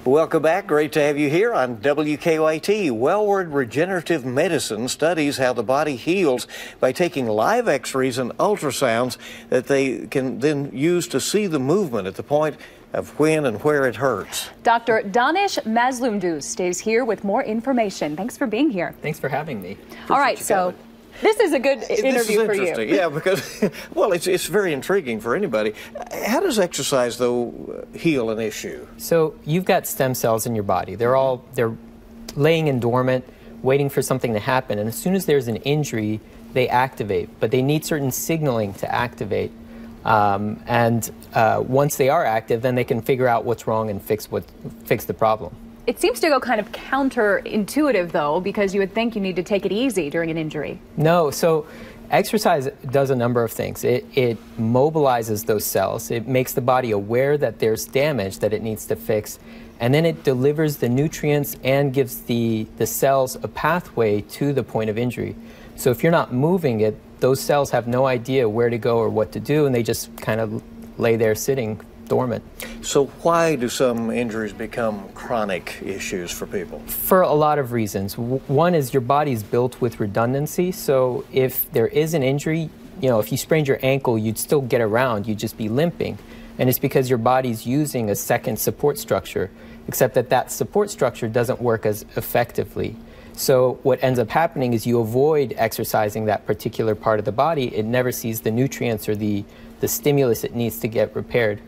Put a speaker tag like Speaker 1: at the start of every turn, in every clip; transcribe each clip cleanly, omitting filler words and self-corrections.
Speaker 1: Welcome back. Great to have you here on WKYT. Wellward Regenerative Medicine studies how the body heals by taking live x-rays and ultrasounds that they can then use to see the movement at the point of when and where it hurts.
Speaker 2: Dr. Danesh Mazloomdoost is here with more information. Thanks for being here.
Speaker 3: Thanks for having me.
Speaker 2: All right, so this is a good interview for you.
Speaker 1: Yeah, because, well, it's very intriguing for anybody. How does exercise, though, heal an issue?
Speaker 3: So you've got stem cells in your body. They're laying in dormant, waiting for something to happen. And as soon as there's an injury, they activate. But they need certain signaling to activate. Once they are active, then they can figure out what's wrong and fix the problem.
Speaker 2: It seems to go kind of counterintuitive, though, because you would think you need to take it easy during an injury.
Speaker 3: No, so exercise does a number of things. It mobilizes those cells. It makes the body aware that there's damage that it needs to fix. And then it delivers the nutrients and gives the cells a pathway to the point of injury. So if you're not moving it, those cells have no idea where to go or what to do, and they just kind of lay there sitting dormant.
Speaker 1: So why do some injuries become chronic issues for people?
Speaker 3: For a lot of reasons. One is your body's built with redundancy, so if there is an injury, if you sprained your ankle, you'd still get around, you'd just be limping. And it's because your body's using a second support structure, except that support structure doesn't work as effectively. So what ends up happening is you avoid exercising that particular part of the body. It never sees the nutrients or the stimulus it needs to get repaired.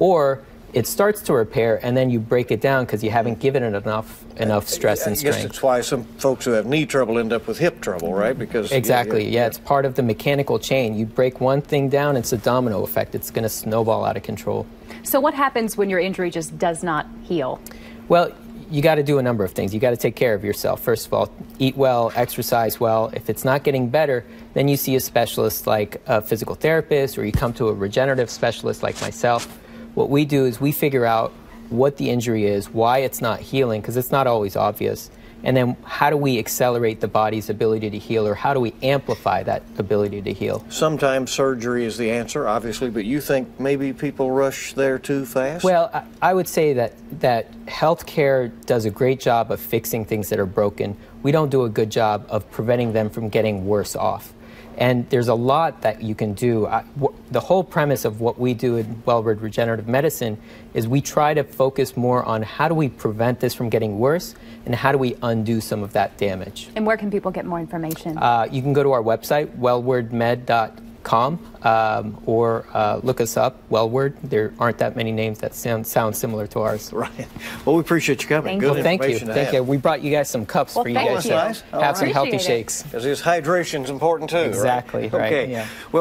Speaker 3: Or it starts to repair and then you break it down because you haven't given it enough stress and strength.
Speaker 1: I guess that's why some folks who have knee trouble end up with hip trouble, right? Because
Speaker 3: exactly, yeah, it's part of the mechanical chain. You break one thing down, it's a domino effect. It's going to snowball out of control.
Speaker 2: So what happens when your injury just does not heal?
Speaker 3: Well, you got to do a number of things. You got to take care of yourself. First of all, eat well, exercise well. If it's not getting better, then you see a specialist like a physical therapist, or you come to a regenerative specialist like myself. What we do is we figure out what the injury is, why it's not healing, because it's not always obvious, and then how do we accelerate the body's ability to heal, or how do we amplify that ability to heal?
Speaker 1: Sometimes surgery is the answer, obviously, but you think maybe people rush there too fast?
Speaker 3: Well, I would say that healthcare does a great job of fixing things that are broken. We don't do a good job of preventing them from getting worse off. And there's a lot that you can do. The whole premise of what we do in Wellward Regenerative Medicine is we try to focus more on how do we prevent this from getting worse and how do we undo some of that damage.
Speaker 2: And where can people get more information?
Speaker 3: You can go to our website, wellwardmed.com, or look us up, Wellward. There aren't that many names that sound similar to ours.
Speaker 1: Right. Well, we appreciate you coming.
Speaker 2: Thank
Speaker 1: Good
Speaker 2: you.
Speaker 1: information.
Speaker 3: Thank you. We brought you guys some cups for you guys to
Speaker 1: nice.
Speaker 3: have some healthy
Speaker 2: Appreciate it.
Speaker 3: shakes.
Speaker 1: Because his hydration's important too.
Speaker 3: Exactly.
Speaker 1: Right? Okay.
Speaker 3: Yeah.
Speaker 1: Well.